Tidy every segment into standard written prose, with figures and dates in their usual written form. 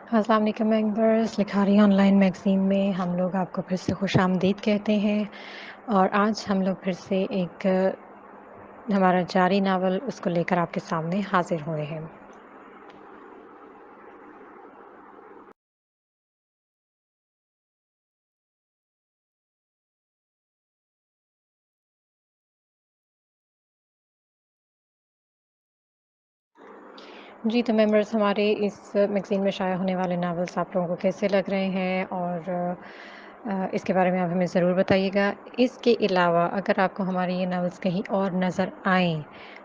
السلام علیکم ممبرس، لکھاری آن لائن میگزین میں ہم لوگ آپ کو پھر سے خوش آمدید کہتے ہیں، اور آج ہم لوگ پھر سے ایک ہمارا جاری ناول اس کو لے کر آپ کے سامنے حاضر ہوئے ہیں۔ جی تو ممبرس، ہمارے اس میگزین میں شائع ہونے والے ناولس آپ لوگوں کو کیسے لگ رہے ہیں، اور اس کے بارے میں آپ ہمیں ضرور بتائیے گا۔ اس کے علاوہ اگر آپ کو ہمارے یہ ناولس کہیں اور نظر آئیں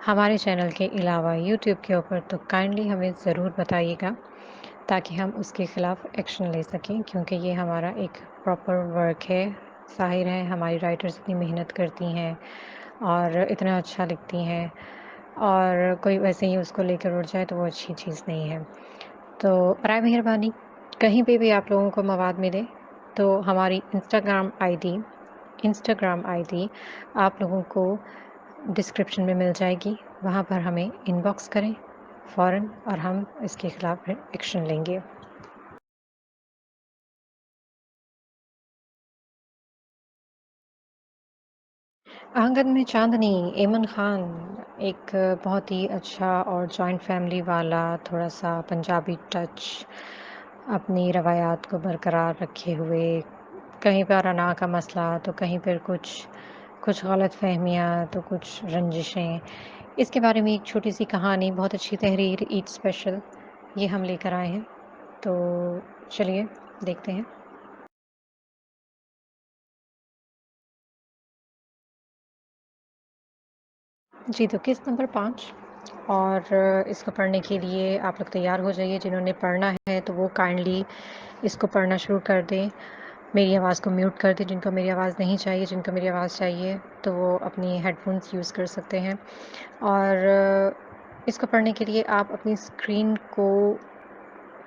ہمارے چینل کے علاوہ یوٹیوب کے اوپر، تو کائنڈلی ہمیں ضرور بتائیے گا تاکہ ہم اس کے خلاف ایکشن لے سکیں، کیونکہ یہ ہمارا ایک پراپر ورک ہے۔ ظاہر ہے ہماری رائٹرز اتنی محنت کرتی ہیں اور اتنا اچھا لکھتی ہیں، اور کوئی ویسے ہی اس کو لے کر اڑ جائے تو وہ اچھی چیز نہیں ہے۔ تو برائے مہربانی کہیں پہ بھی آپ لوگوں کو مواد ملے تو ہماری انسٹاگرام آئی ڈی آپ لوگوں کو ڈسکرپشن میں مل جائے گی، وہاں پر ہمیں ان باکس کریں فوراً، اور ہم اس کے خلاف ایکشن لیں گے۔ آنگن میں چاندنی، ایمن خان، ایک بہت ہی اچھا اور جوائنٹ فیملی والا، تھوڑا سا پنجابی ٹچ، اپنی روایات کو برقرار رکھے ہوئے، کہیں پر انا کا مسئلہ تو کہیں پر کچھ غلط فہمیاں تو کچھ رنجشیں، اس کے بارے میں ایک چھوٹی سی کہانی، بہت اچھی تحریر، عید اسپیشل، یہ ہم لے کر آئے ہیں۔ تو چلیے دیکھتے ہیں۔ جی تو قسط نمبر 5، اور اس کو پڑھنے کے لیے آپ لوگ تیار ہو جائیے۔ جنہوں نے پڑھنا ہے تو وہ کائنڈلی اس کو پڑھنا شروع کر دیں، میری آواز کو میوٹ کر دیں۔ جن کو میری آواز نہیں چاہیے، جن کو میری آواز چاہیے تو وہ اپنی ہیڈ فونس یوز کر سکتے ہیں، اور اس کو پڑھنے کے لیے آپ اپنی اسکرین کو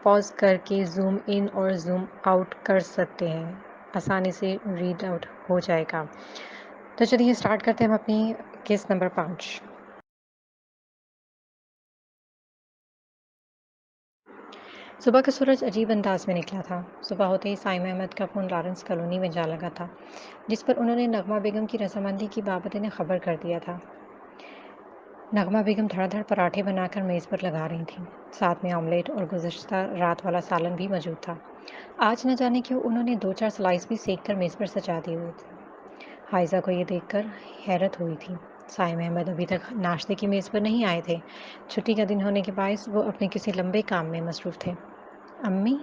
پاز کر کے زوم ان اور زوم آؤٹ کر سکتے ہیں، آسانی سے ریڈ آؤٹ ہو جائے گا۔ تو چلیے اسٹارٹ کرتے ہیں ہم اپنی کیس نمبر 5۔ صبح کا سورج عجیب انداز میں نکلا تھا۔ صبح ہوتے ہی سائمہ احمد کا فون لارنس کالونی میں جا لگا تھا، جس پر انہوں نے نغمہ بیگم کی رضامندی کی بابت انہیں خبر کر دیا تھا۔ نغمہ بیگم دھڑ دھڑ پراٹھے بنا کر میز پر لگا رہی تھیں، ساتھ میں آملیٹ اور گزشتہ رات والا سالن بھی موجود تھا۔ آج نہ جانے کیوں انہوں نے 2-4 سلائس بھی سیک کر میز پر سجا دیے ہوئے تھے۔ حائزہ کو یہ دیکھ کر حیرت ہوئی تھی۔ سائمہ احمد ابھی تک ناشتے کی میز پر نہیں آئے تھے۔ چھٹی کا دن ہونے کے باعث وہ اپنے کسی لمبے کام میں مصروف تھے۔ امی،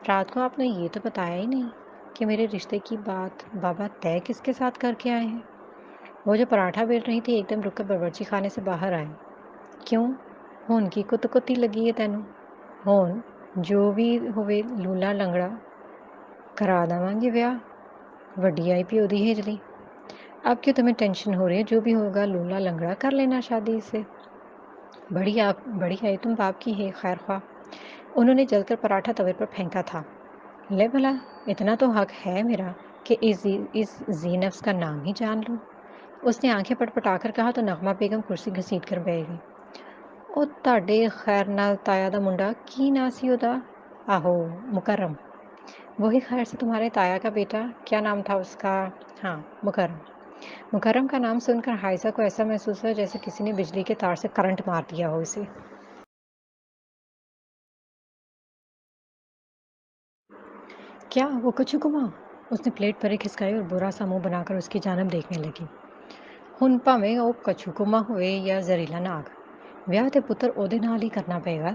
رات کو آپ نے یہ تو بتایا ہی نہیں کہ میرے رشتے کی بات بابا طے کس کے ساتھ کر کے آئے ہیں؟ وہ جو پراٹھا بیل رہی تھی ایک دم رک کر باورچی خانے سے باہر آئے۔ کیوں؟ ہون کی کت کتی لگی ہے تینوں؟ ہون جو بھی ہوئے لولا لنگڑا کرا دواں گے بیاہ، وڈی آئی پی دی ہجلی۔ اب کیوں تمہیں ٹینشن ہو رہی ہے؟ جو بھی ہوگا لولا لنگڑا کر لینا شادی سے۔ بڑی آئی تم باپ کی ہے خیر خواہ۔ انہوں نے جل کر پراٹھا توے پر پھینکا تھا۔ لے بھلا، اتنا تو حق ہے میرا کہ اس ذی نفس کا نام ہی جان لوں۔ اس نے آنکھیں پٹ پٹا کر کہا تو نغمہ بیگم کرسی گھسیٹ کر بیٹھ گئی۔ او تاڈے خیر نال تایا دا منڈا کی نا سی ادا؟ آہو، مکرم۔ وہی خیر سے تمہارے تایا کا بیٹا، کیا نام تھا اس کا؟ ہاں، مکرم۔ مکرم کا نام سن کر حائزہ کو ایسا محسوس ہوا جیسے کسی نے بجلی کے تار سے کرنٹ مار دیا ہو اسے۔ کیا وہ کچھ کما؟ اس نے پلیٹ پرے کھسکائی اور برا سا منہ بنا کر اس کی جانب دیکھنے لگی۔ ہن پاویں او کچھو کما ہوئے یا زہریلا ناگ، ਵਿਆਹ ਤੇ ਪੁੱਤਰ ਉਹਦੇ ਨਾਲ ਹੀ ਕਰਨਾ ਪਏਗਾ।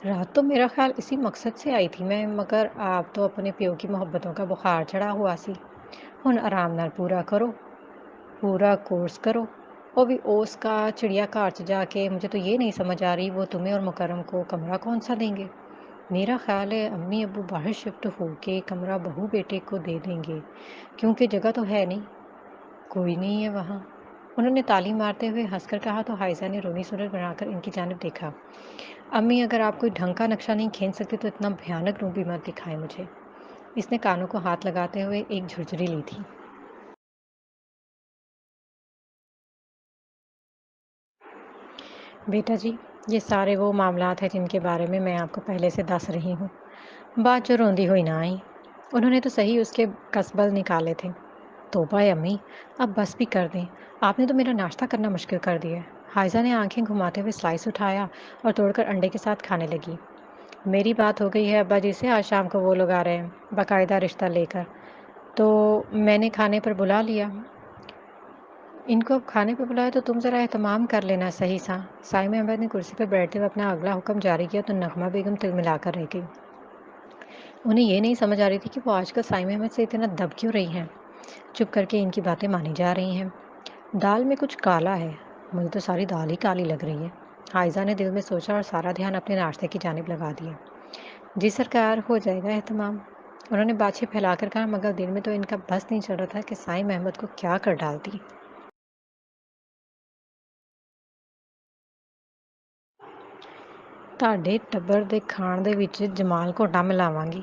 رات تو میرا خیال اسی مقصد سے آئی تھی میں، مگر آپ تو اپنے پیو کی محبتوں کا بخار چڑھا ہوا سی۔ ہن آرام نال پورا کرو، پورا کورس کرو۔ وہ بھی اوس کا چڑیا گھر چ جا کے، مجھے تو یہ نہیں سمجھ آ رہی وہ تمہیں اور مکرم کو کمرہ کون سا دیں گے۔ میرا خیال ہے امی ابو باہر شفٹ ہو کے کمرہ بہو بیٹے کو دے دیں گے، کیونکہ جگہ تو ہے نہیں، کوئی نہیں ہے وہاں۔ انہوں نے تالی مارتے ہوئے ہنس کر کہا تو حائزہ نے رونی صورت بنا کر ان کی جانب دیکھا۔ امی اگر آپ کوئی ڈھنگ کا نقشہ نہیں کھینچ سکتے تو اتنا بھیانک روپ بھی مت دکھائیں مجھے۔ اس نے کانوں کو ہاتھ لگاتے ہوئے ایک جھرجھری لی تھی۔ بیٹا جی، یہ سارے وہ معاملات ہیں جن کے بارے میں آپ کو پہلے سے دس رہی ہوں۔ بات جو روندی ہوئی نہ آئی، انہوں نے تو صحیح اس کے کسبل نکالے تھے۔ توبہ امی، اب بس بھی کر دیں، آپ نے تو میرا ناشتہ کرنا مشکل کر دیا ہے۔ حائزہ نے آنکھیں گھماتے ہوئے سلائس اٹھایا اور توڑ کر انڈے کے ساتھ کھانے لگی۔ میری بات ہو گئی ہے ابا جی سے، آج شام کو وہ لوگ آ رہے ہیں باقاعدہ رشتہ لے کر، تو میں نے کھانے پر بلا لیا۔ ان کو اب کھانے پہ بلایا تو تم ذرا اہتمام کر لینا صحیح سا۔ سائمہ احمد نے کرسی پر بیٹھتے ہوئے اپنا اگلا حکم جاری کیا تو نغمہ بیگم تل ملا کر رہ گئی۔ انہیں یہ نہیں سمجھ آ رہی تھی کہ وہ آج کل سائمہ احمد سے اتنا دب کیوں رہی ہیں، چپ کر کے ان کی باتیں مانی جا رہی ہیں۔ دال میں کچھ کالا ہے، مجھے تو ساری دال ہی کالی لگ رہی ہے، حائزہ نے دل میں سوچا اور سارا دھیان اپنے ناشتے کی جانب لگا دیا۔ جی سرکار، ہو جائے گا اہتمام، انہوں نے باتیں پھیلا کر کہا، مگر دل میں تو ان کا بس نہیں چل رہا تھا کہ سائمہ احمد کو کیا کر ڈالتی۔ ਤੁਹਾਡੇ ਟੱਬਰ ਦੇ ਖਾਣ ਦੇ ਵਿੱਚ ਜਮਾਲ ਘੋਟਾ ਮਿਲਾਵਾਂਗੀ,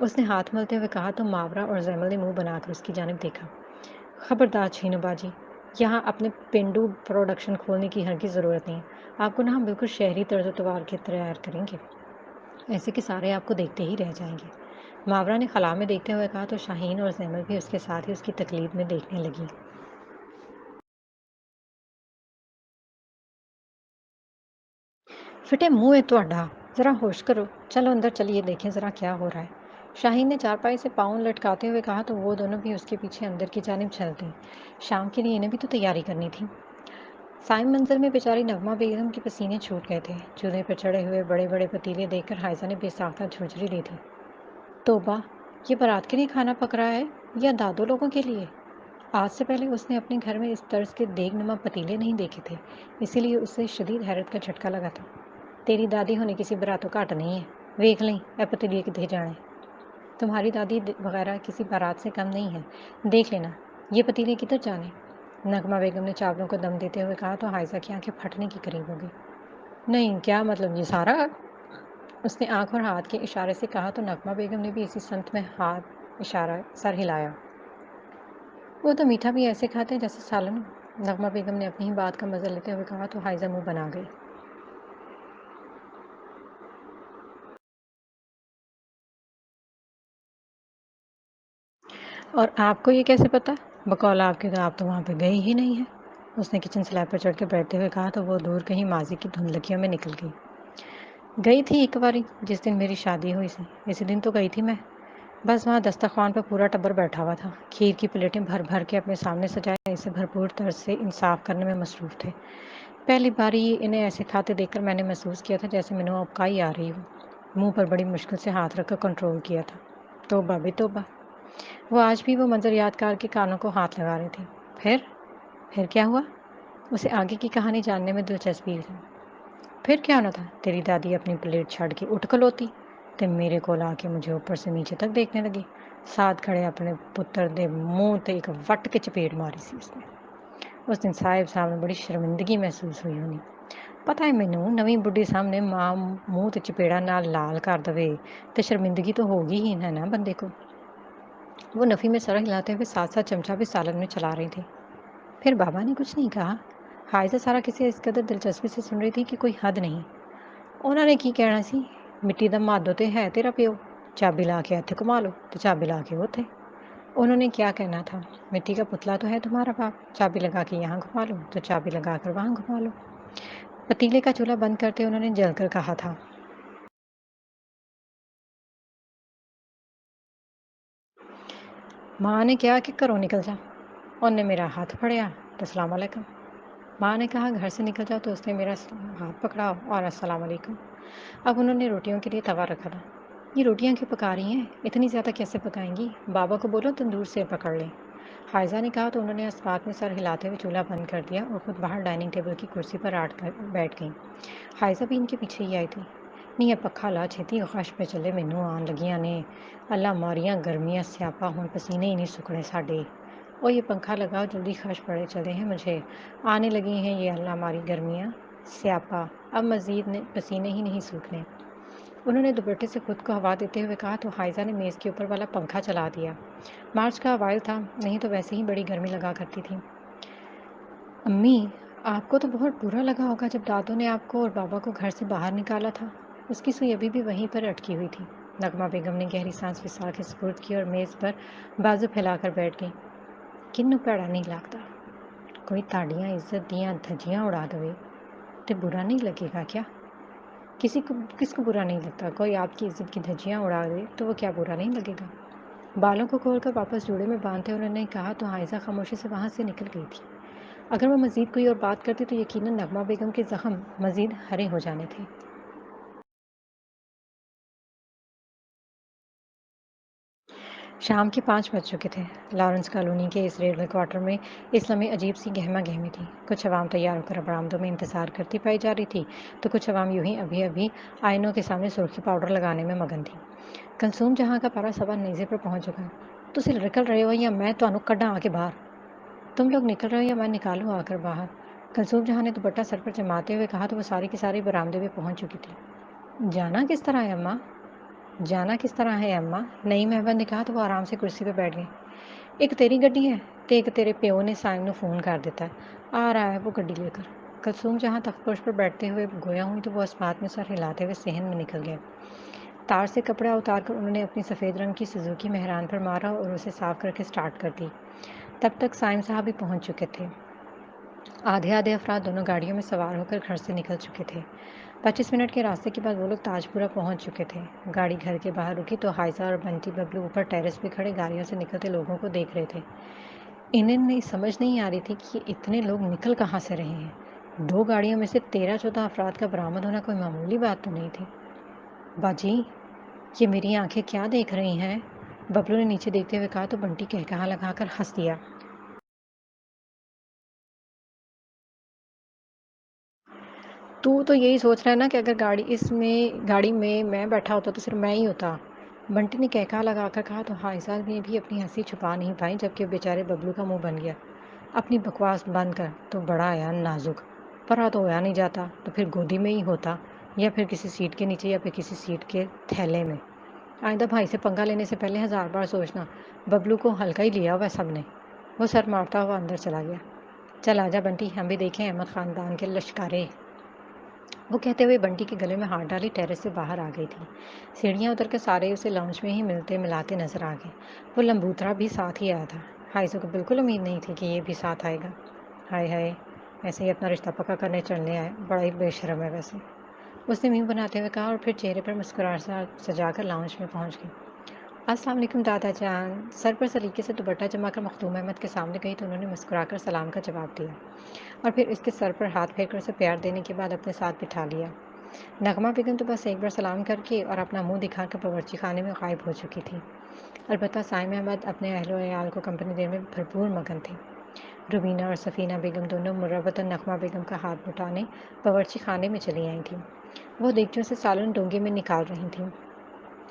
اس نے ہاتھ ملتے ہوئے کہا تو ماورا اور زیمل نے منہ بنا کر اس کی جانب دیکھا۔ خبردار چھینو باجی، یہاں اپنے پینڈو پروڈکشن کھولنے کی ہرگز ضرورت نہیں ہے۔ آپ کو نہ ہم بالکل شہری طرز و تبار کے تیار کریں گے، ایسے کہ سارے آپ کو دیکھتے ہی رہ جائیں گے۔ ماورا نے خلا میں دیکھتے ہوئے کہا تو شاہین اور زیمل بھی اس کے ساتھ ہی اس کی تقلید میں دیکھنے لگی۔ فٹے منہ ہے تہاڈا، ذرا ہوش کرو، چلو اندر چلیے دیکھیں ذرا کیا ہو رہا ہے۔ شاہین نے چارپائی سے پاؤں لٹکاتے ہوئے کہا تو وہ دونوں بھی اس کے پیچھے اندر کی جانب چل دیں۔ شام کے لیے انہیں بھی تو تیاری کرنی تھی۔ سائم منظر میں بیچاری نغمہ بیگم کے پسینے چھوٹ گئے تھے۔ چولہے پر چڑھے ہوئے بڑے بڑے پتیلے دیکھ کر حائزہ نے بے ساختہ جھرجھری لی تھی۔ توبہ، یہ بارات کے لیے کھانا پک رہا ہے یا دادو لوگوں کے لیے؟ آج سے پہلے اس نے اپنے گھر میں اس طرز کے دیگ نما پتیلے نہیں دیکھے تھے، اسی لیے اسے شدید حیرت کا جھٹکا لگا تھا۔ تیری دادی ہونے کسی براتوں گھٹ نہیں ہے، ویکھ لیں اے پتیلے کتنے جانے۔ تمہاری دادی وغیرہ کسی بارات سے کم نہیں ہے، دیکھ لینا یہ پتیلے کدھر جانے۔ نغمہ بیگم نے چاولوں کو دم دیتے ہوئے کہا تو حائزہ کی آنکھیں پھٹنے کی قریب ہو گئی۔ نہیں، کیا مطلب یہ سارا؟ اس نے آنکھ اور ہاتھ کے اشارے سے کہا تو نغمہ بیگم نے بھی اسی سمت میں ہاتھ اشارہ سر ہلایا۔ وہ تو میٹھا بھی ایسے کھاتے ہیں جیسے سالن ہو۔ نغمہ بیگم نے اپنی ہی بات کا مزہ لیتے ہوئے کہا تو حائزہ منہ بنا گئی۔ اور آپ کو یہ کیسے پتا؟ بقول آپ کے تو آپ تو وہاں پہ گئی ہی نہیں ہیں، اس نے کچن سلیب پر چڑھ کے بیٹھتے ہوئے کہا تو وہ دور کہیں ماضی کی دھندلکیوں میں نکل گئی۔ گئی تھی ایک باری، جس دن میری شادی ہوئی سی، اسی دن تو گئی تھی میں۔ بس وہاں دسترخوان پر پورا ٹبر بیٹھا ہوا تھا، کھیر کی پلیٹیں بھر بھر کے اپنے سامنے سجائے اسے بھرپور طرز سے انصاف کرنے میں مصروف تھے۔ پہلی باری انہیں ایسے کھاتے دیکھ کر میں نے محسوس کیا تھا جیسے منہ اپکائی آ رہی ہو۔ منہ پر بڑی مشکل سے ہاتھ رکھ کر کنٹرول کیا تھا۔ توبہ بھی توبہ، وہ آج بھی وہ منظر یادگار کے کانوں کو ہاتھ لگا رہی تھی۔ پھر کیا ہوا؟ اسے آگے کی کہانی جاننے میں دلچسپی تھی۔ پھر کیا ہونا تھا؟ تیری دادی اپنی پلیٹ چھڑ کے اٹھ کھلوتی تے میرے کو لا کے مجھے اوپر سے نیچے تک دیکھنے لگی۔ ساتھ کھڑے اپنے پتر دے منہ تے ایک وٹ کے چپیڑ ماری سی اس نے۔ اس دن صاحب نے بڑی شرمندگی محسوس ہوئی ہونی۔ پتہ ہے مینوں نویں بڈھی سامنے ماں منہ تے چپیڑا نال لال کر دے تے شرمندگی تو ہوگی ہی نا بندے کو۔ وہ نفی میں سر ہلاتے ہوئے ساتھ ساتھ چمچہ بھی سالن میں چلا رہی تھی۔ پھر بابا نے کچھ نہیں کہا؟ حائزہ سارا کسی اس قدر دلچسپی سے سن رہی تھی کہ کوئی حد نہیں۔ انہوں نے کی کہنا سی؟ مٹی دا مادو تے ہے تیرا پیو، چابی لا کے اتھے گھما لو تو چابی لا کے اوتھے۔ انہوں نے کیا کہنا تھا؟ مٹی کا پتلا تو ہے تمہارا باپ، چابی لگا کے یہاں گھما لو تو چابی لگا کر وہاں گھما لو۔ پتیلے کا چولہا بند کرتے انہوں نے جل کر کہا تھا۔ ماں نے کیا کہ گھروں نکل جا، انہوں نے میرا ہاتھ پھڑیا تو السلام علیکم۔ ماں نے کہا گھر سے نکل جاؤ تو اس نے میرا ہاتھ پکڑا اور السلام علیکم۔ اب انہوں نے روٹیوں کے لیے توا رکھا تھا۔ یہ روٹیاں کیوں پکا رہی ہیں؟ اتنی زیادہ کیسے پکائیں گی؟ بابا کو بولو تندور سے پکڑ لیں۔ حائزہ نے کہا تو انہوں نے اسبات میں سر ہلاتے ہوئے چولہا بند کر دیا اور خود باہر ڈائننگ ٹیبل کی کرسی پر آٹ کر بیٹھ گئیں۔ حائزہ بھی ان کے پیچھے ہی آئی تھی۔ نہیں پکھا لا چھتی خش پہ چلے مینوں آن لگیاں نے، اللہ ماریاں گرمیاں سیاپا ہون پسینے ہی نہیں سکنے ساڈے۔ اور یہ پنکھا لگاؤ جلدی خش پڑے چلے ہیں مجھے، آنے لگی ہیں یہ اللہ ماری گرمیاں سیاپا، اب مزید پسینے ہی نہیں سوکھنے۔ انہوں نے دوپٹے سے خود کو ہوا دیتے ہوئے کہا تو حائزہ نے میز کے اوپر والا پنکھا چلا دیا۔ مارچ کا اوائل تھا، نہیں تو ویسے ہی بڑی گرمی لگا کرتی تھی۔ امی، آپ کو تو بہت برا لگا ہوگا جب دادو نے آپ کو اور بابا کو گھر سے باہر نکالا تھا۔ اس کی سوئی ابھی بھی وہیں پر اٹکی ہوئی تھی۔ نغمہ بیگم نے گہری سانس پھسا کے سپرد کی اور میز پر بازو پھیلا کر بیٹھ گئی۔ کنوں پیڑا نہیں لگتا؟ کوئی تاڑیاں عزت دیاں دھجیاں اڑا دوے تے برا نہیں لگے گا کیا؟ کس کو برا نہیں لگتا؟ کوئی آپ کی عزت کی دھجیاں اڑا دے تو وہ کیا برا نہیں لگے گا؟ بالوں کو کھول کر واپس جوڑے میں باندھتے انہوں نے کہا تو حائزہ خاموشی سے وہاں سے نکل گئی تھی۔ اگر وہ مزید کوئی اور بات کرتی تو یقیناً نغمہ بیگم کے زخم مزید ہرے ہو جانے تھے۔ شام کے 5 بج چکے تھے۔ لارنس کالونی کے اس ریلوے کوارٹر میں اس لمحے عجیب سی گہما گہمی تھی۔ کچھ عوام تیار ہو کر برآمدوں میں انتظار کرتی پائی جا رہی تھی تو کچھ عوام یوں ہی ابھی آئینوں کے سامنے سرخی پاؤڈر لگانے میں مگن تھی۔ کلثوم جہاں کا پارا سوا نیزے پر پہنچ چکا۔ تسی نکل رہے ہو یا میں تانوں کڈاں آ کے باہر؟ تم لوگ نکل رہے ہو یا میں نکالوں آ کر باہر؟ کلثوم جہاں نے دوپٹہ سر پر جماتے ہوئے کہا تو وہ ساری کی ساری برآمدے میں پہنچ چکی تھی۔ جانا کس طرح ہے اماں؟ جانا کس طرح ہے اماں؟ نئی مہمان نے کہا تو وہ آرام سے کرسی پہ بیٹھ گئی۔ ایک تیری گڈی ہے تے ایک تیرے پیو نے سائم نو فون کر دیتا ہے، آ رہا ہے وہ گڈی لے کر۔ کلثوم جہاں تخت پوش پر بیٹھتے ہوئے گویا ہوئی تو وہ اس بات میں سر ہلاتے ہوئے صحن میں نکل گئے۔ تار سے کپڑا اتار کر انہوں نے اپنی سفید رنگ کی سوزوکی مہران پر مارا اور اسے صاف کر کے سٹارٹ کر دی۔ تب تک سائم صاحب بھی پہنچ چکے تھے۔ آدھے آدھے افراد دونوں گاڑیوں میں سوار ہو کر گھر سے نکل چکے تھے۔ 25 منٹ کے راستے کے بعد وہ لوگ تاج پورہ پہنچ چکے تھے۔ گاڑی گھر کے باہر رکی تو حائزہ اور بنٹی ببلو اوپر ٹیرس پہ کھڑے گاڑیوں سے نکلتے لوگوں کو دیکھ رہے تھے۔ انہیں سمجھ نہیں آ رہی تھی کہ یہ اتنے لوگ نکل کہاں سے رہے ہیں۔ 2 گاڑیوں میں سے 13-14 افراد کا برآمد ہونا کوئی معمولی بات تو نہیں تھی۔ باجی، یہ میری آنکھیں کیا دیکھ رہی ہیں؟ ببلو نے نیچے دیکھتے ہوئے کہا تو بنٹی کہا لگا کر ہنس دیا۔ تو یہی سوچ رہا ہے نا کہ اگر گاڑی میں میں بیٹھا ہوتا تو صرف میں ہی ہوتا؟ بنٹی نے کہا لگا کر کہا تو حائزہ نے بھی اپنی ہنسی چھپا نہیں پائی جبکہ بیچارے ببلو کا منہ بن گیا۔ اپنی بکواس بند کر، تو بڑا آیا نازک، پرا تو ہویا نہیں جاتا تو پھر گودی میں ہی ہوتا یا پھر کسی سیٹ کے نیچے یا پھر کسی سیٹ کے تھیلے میں۔ آئندہ بھائی سے پنگا لینے سے پہلے 1000 بار سوچنا۔ ببلو کو ہلکا ہی لیا ہوا سب نے۔ وہ سر مارتا ہوا اندر چلا گیا۔ چل آجا بنٹی، ہم بھی دیکھیں احمد خاندان کے لشکارے۔ وہ کہتے ہوئے بنٹی کے گلے میں ہاتھ ڈالی ٹیرس سے باہر آ گئی تھی۔ سیڑھیاں اتر کے سارے اسے لاؤنج میں ہی ملتے ملاتے نظر آ گئے۔ وہ لمبوترا بھی ساتھ ہی آیا تھا۔ حائزہ کو بالکل امید نہیں تھی کہ یہ بھی ساتھ آئے گا۔ ہائے ہائے، ایسے ہی اپنا رشتہ پکا کرنے چلنے آئے، بڑا ہی بے شرم ہے ویسے، اس نے منہ بناتے ہوئے کہا اور پھر چہرے پر مسکراہٹ سجا کر لاؤنج میں پہنچ گئی۔ السلام علیکم دادا جان۔ سر پر سلیقے سے دوپٹہ جما کر مختوم احمد کے سامنے گئی تو انہوں نے مسکرا کر سلام کا جواب دیا اور پھر اس کے سر پر ہاتھ پھیر کر اسے پیار دینے کے بعد اپنے ساتھ بٹھا لیا۔ نغمہ بیگم تو بس ایک بار سلام کر کے اور اپنا منہ دکھا کر باورچی خانے میں غائب ہو چکی تھی۔ البتہ سائم احمد اپنے اہل و عیال کو کمپنی دینے میں بھرپور مگن تھے۔ روبینہ اور سفینہ بیگم دونوں مروتاً نغمہ بیگم کا ہاتھ بٹانے باورچی خانے میں چلی آئی تھیں۔ وہ دیگچوں سے سالن ڈونگے میں نکال رہی تھیں۔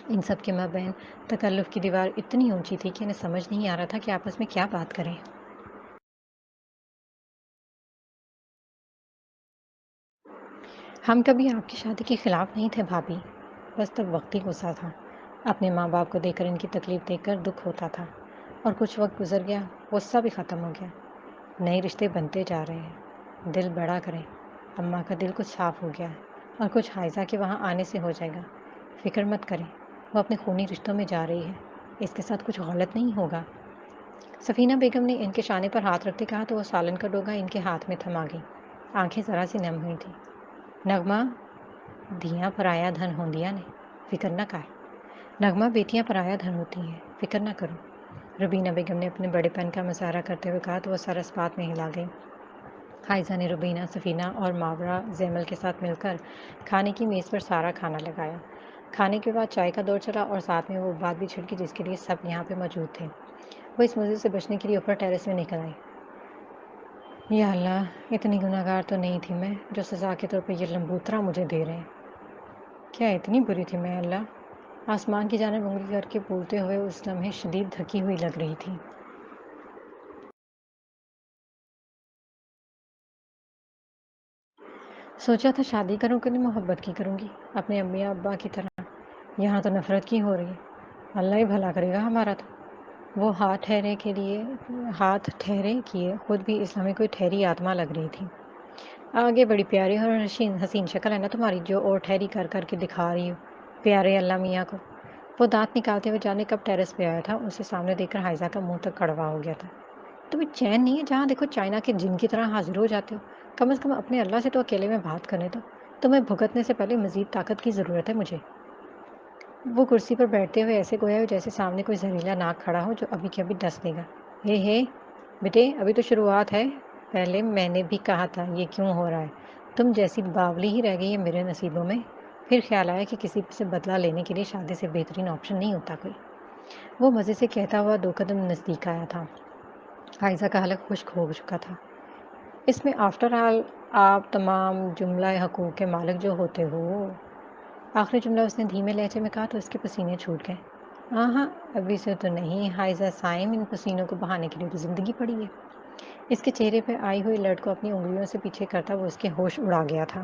ان سب کے مابین تکلف کی دیوار اتنی اونچی تھی کہ انہیں سمجھ نہیں آ رہا تھا کہ آپس میں کیا بات کریں۔ ہم کبھی آپ کی شادی کے خلاف نہیں تھے بھابھی، بس تب وقت ہی غصہ تھا۔ اپنے ماں باپ کو دیکھ کر ان کی تکلیف دیکھ کر دکھ ہوتا تھا، اور کچھ وقت گزر گیا، غصہ بھی ختم ہو گیا۔ نئے رشتے بنتے جا رہے ہیں، دل بڑا کریں۔ اماں کا دل کچھ صاف ہو گیا ہے اور کچھ حائزہ کے وہاں آنے سے ہو جائے گا۔ فکر مت کریں، وہ اپنے خونی رشتوں میں جا رہی ہے، اس کے ساتھ کچھ غلط نہیں ہوگا۔ سفینہ بیگم نے ان کے شانے پر ہاتھ رکھتے کہا تو وہ سالن کا ڈوگا ان کے ہاتھ میں تھما گئی۔ آنکھیں ذرا سی نم ہوئی تھیں۔ نغمہ، دھیاں پرایا دھن ہوندیاں نے، فکر نہ کر۔ نغمہ، بیٹیاں پرایا دھن ہوتی ہیں، فکر نہ کرو۔ روبینہ بیگم نے اپنے بڑے پن کا مظاہرہ کرتے ہوئے کہا تو وہ سر اس بات میں ہلا گئی۔ حائزہ نے روبینہ، سفینہ اور ماورا زیمل کے ساتھ مل کر کھانے کی میز پر سارا کھانا لگایا۔ کھانے کے بعد چائے کا دور چلا اور ساتھ میں وہ بات بھی چھڑکی جس کے لیے سب یہاں پہ موجود تھے۔ وہ اس مزے سے بچنے کے لیے اوپر ٹیرس میں نکل آئی۔ یا اللہ، اتنی گناہگار تو نہیں تھی میں جو سزا کے طور پہ یہ لمبوترا مجھے دے رہے ہیں۔ کیا اتنی بری تھی میں اللہ؟ آسمان کی جانب انگلی کر کے بولتے ہوئے اس لمحے شدید تھکی ہوئی لگ رہی تھی۔ سوچا تھا شادی کروں کہ نہیں محبت کی کروں گی، اپنے امی ابا کی طرح۔ یہاں تو نفرت کی ہو رہی ہے۔ اللہ ہی بھلا کرے گا ہمارا تو۔ وہ ہاتھ ٹھہرے کیے خود بھی اس لمحے کوئی ٹھہری آتما لگ رہی تھی۔ آگے بڑی پیاری اور حسین شکل ہے نا تمہاری جو اور ٹھہری کر کر کے دکھا رہی ہو پیارے اللہ میاں کو۔ وہ دانت نکالتے ہوئے جانے کب ٹیرس پہ آیا تھا، اسے سامنے دیکھ کر حائزہ کا منہ تک کڑوا ہو گیا تھا۔ تمہیں چین نہیں ہے؟ جہاں دیکھو چائنا کے جن کی طرح حاضر ہو جاتے ہو۔ کم از کم اپنے اللہ سے تو اکیلے میں بات کرنے دو، تمہیں بھگتنے سے پہلے مزید طاقت کی ضرورت ہے مجھے۔ وہ کرسی پر بیٹھتے ہوئے ایسے گویا ہو جیسے سامنے کوئی زہریلا ناگ کھڑا ہو جو ابھی کے ابھی ڈس دے گا۔ ہے بیٹے، ابھی تو شروعات ہے، پہلے میں نے بھی کہا تھا یہ کیوں ہو رہا ہے؟ تم جیسی باولی ہی رہ گئی ہے میرے نصیبوں میں۔ پھر خیال آیا کہ کسی سے بدلہ لینے کے لیے شادی سے بہترین آپشن نہیں ہوتا کوئی۔ وہ مزے سے کہتا ہوا 2 قدم نزدیک آیا تھا۔ حائزہ کا حلق خشک ہو چکا تھا۔ اس میں آفٹر آل آپ تمام جملہ حقوق کے مالک جو ہوتے ہو۔ آخری جملہ اس نے دھیمے لہجے میں کہا تو اس کے پسینے چھوٹ گئے۔ ہاں، ابھی سے تو نہیں حائزہ صائم، ان پسینوں کو بہانے کے لیے تو زندگی پڑی ہے۔ اس کے چہرے پہ آئی ہوئی لٹ کو اپنی انگلیوں سے پیچھے کرتا وہ اس کے ہوش اڑا گیا تھا۔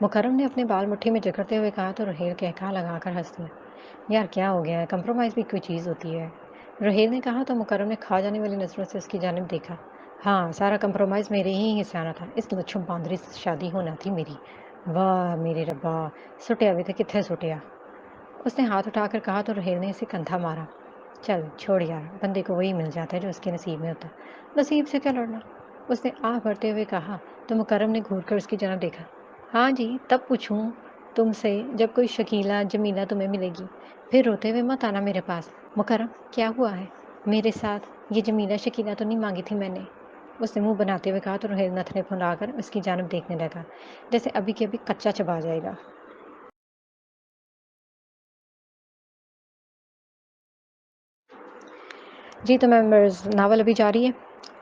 مکرم نے اپنے بال مٹھی میں جکڑتے ہوئے کہا تو رحیل کہکہا لگا کر ہنس دیا۔ یار کیا ہو گیا ہے، کمپرومائز بھی کوئی چیز ہوتی ہے؟ رحیل نے کہا تو مکرم نے کھا جانے والی نظروں سے اس کی جانب دیکھا۔ ہاں، سارا کمپرومائز میرے ہی حصہ آنا تھا، اس لچھم باندری سے شادی ہونا تھی میری۔ واہ میرے ربا، سٹیا بھی تھے کتنے سٹیا۔ اس نے ہاتھ اٹھا کر کہا تو رحیل نے اسے کندھا مارا۔ چل چھوڑ یار، بندے کو وہی مل جاتا ہے جو اس کے نصیب میں ہوتا ہے، نصیب سے کیا لڑنا؟ اس نے آہ بھرتے ہوئے کہا تو مکرم نے گھور کر اس کی جانب دیکھا۔ ہاں جی، تب پوچھوں تم سے جب کوئی شکیلہ جمیلہ تمہیں ملے گی، پھر روتے ہوئے مت آنا میرے پاس۔ مکرم کیا ہوا ہے میرے ساتھ؟ یہ جمیلہ شکیلہ تو نہیں مانگی تھی میں نے، اس نے منہ بناتے ہوئے کہا تو رحیل نتھنے پھلا کر اس کی جانب دیکھنے لگا جیسے ابھی کے ابھی کچا چبا جائے گا۔ جی تو ممبرز، ناول ابھی جاری ہے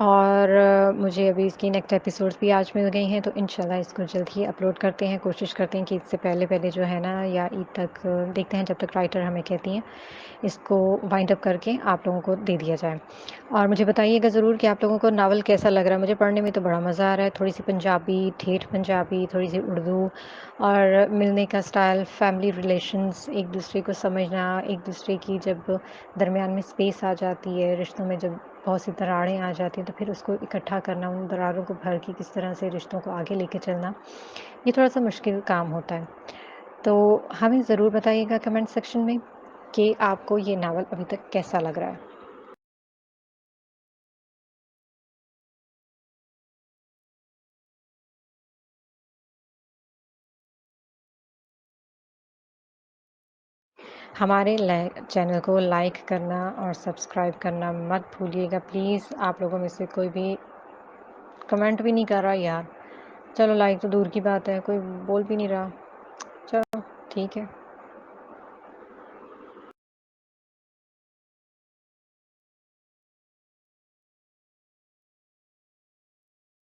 اور مجھے ابھی اس کی نیکسٹ ایپیسوڈس بھی آج مل گئی ہیں، تو انشاءاللہ اس کو جلد ہی اپلوڈ کرتے ہیں، کوشش کرتے ہیں کہ عید سے پہلے پہلے جو ہے نا، یا عید تک دیکھتے ہیں جب تک رائٹر ہمیں کہتی ہیں، اس کو وائنڈ اپ کر کے آپ لوگوں کو دے دیا جائے۔ اور مجھے بتائیے گا ضرور کہ آپ لوگوں کو ناول کیسا لگ رہا ہے۔ مجھے پڑھنے میں تو بڑا مزہ آ رہا ہے، تھوڑی سی پنجابی، ٹھیٹھ پنجابی، تھوڑی سی اردو، اور ملنے کا سٹائل، فیملی ریلیشنز، ایک دوسرے کو سمجھنا، ایک دوسرے کی جب درمیان میں اسپیس آ جاتی ہے، رشتوں میں جب بہت سی دراڑیں آ جاتی ہیں تو پھر اس کو اکٹھا کرنا، ان دراڑوں کو بھر کے کس طرح سے رشتوں کو آگے لے کے چلنا، یہ تھوڑا سا مشکل کام ہوتا ہے۔ تو ہمیں ضرور بتائیے گا کمنٹ سیکشن میں کہ آپ کو یہ ناول ابھی تک کیسا لگ رہا ہے۔ ہمارے چینل کو لائک کرنا اور سبسکرائب کرنا مت بھولیے گا پلیز۔ آپ لوگوں میں سے کوئی بھی کمنٹ بھی نہیں کر رہا یار، چلو لائک تو دور کی بات ہے، کوئی بول بھی نہیں رہا، چلو ٹھیک ہے۔